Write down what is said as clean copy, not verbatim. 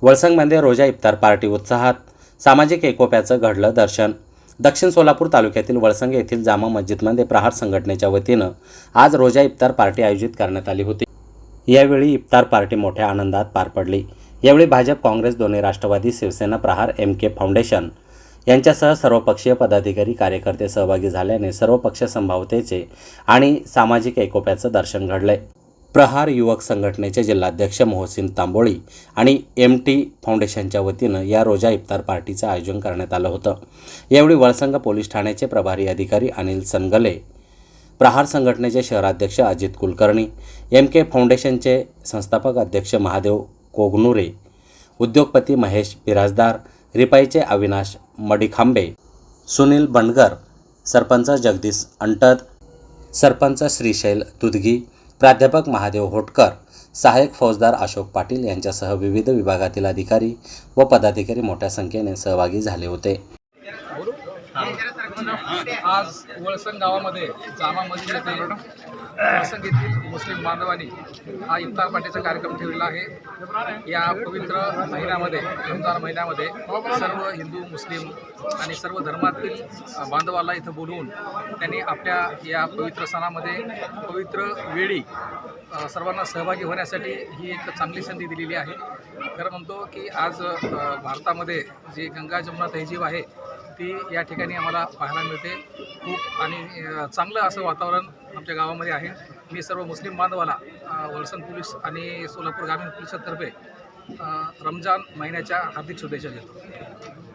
वळसंगमध्ये रोजा इफ्तार party उत्साहात, सामाजिक एकोप्याचं घडलं दर्शन। दक्षिण सोलापूर तालुक्यातील वळसंग येथील जामा मस्जिदमध्ये प्रहार संघटनेच्या वतीनं आज रोजा इफ्तार पार्टी आयोजित करण्यात आली होती। यावेळी इफ्तार पार्टी मोठ्या आनंदात पार पडली। यावेळी भाजप, काँग्रेस, दोन्ही राष्ट्रवादी, शिवसेना, प्रहार, MK फाउंडेशन यांच्यासह सर्वपक्षीय पदाधिकारी, कार्यकर्ते सहभागी झाल्याने सर्वपक्ष समभावतेचे आणि सामाजिक एकोप्याचं दर्शन घडले। प्रहार युवक संघटनेचे जिल्हाध्यक्ष मोहसिन तांबोळी आणि MT फाउंडेशनच्या वतीनं या रोजा इफ्तार पार्टीचं आयोजन करण्यात आलं होतं। यावेळी वळसंग पोलीस ठाण्याचे प्रभारी अधिकारी अनिल सनगले, प्रहार संघटनेचे शहराध्यक्ष अजित कुलकर्णी, MK फाउंडेशनचे संस्थापक अध्यक्ष महादेव कोगनुरे, उद्योगपती महेश बिराजदार, रिपाईचे अविनाश मडिखांबे, सुनील बंडगर, सरपंच जगदीश अंटद, सरपंच श्रीशैल दुधगी, प्राध्यापक महादेव होटकर, सहाय्यक फौजदार अशोक पाटील यांच्यासह विविध विभागातील अधिकारी व पदाधिकारी मोठ्या संख्येने सहभागी झाले होते। आज वळसंग गावामध्ये जामा मस्जिद येथे वळसंग येथील मुस्लिम बांधवांनी हा इफ्तार पार्टीचा कार्यक्रम ठेवलेला आहे। या पवित्र महिन्यामध्ये, रमजान महिन्यामध्ये सर्व हिंदू, मुस्लिम आणि सर्व धर्मातील बांधवाला इथं बोलवून त्यांनी आपल्या या पवित्र सणामध्ये, पवित्र वेळी सर्वांना सहभागी होण्यासाठी ही एक चांगली संधी दिलेली आहे। खरं म्हणतो की आज भारतामध्ये जी गंगा जमुना तहजीब आहे ती या ठिकाणी आम्हाला पाहायला मिळते। खूप आणि चांगलं असं वातावरण आमच्या गावामध्ये आहे। मी सर्व मुस्लिम बांधवाला वळसंग पोलीस आणि सोलापूर ग्रामीण पोलिसातर्फे रमजान महिन्याच्या हार्दिक शुभेच्छा देतो।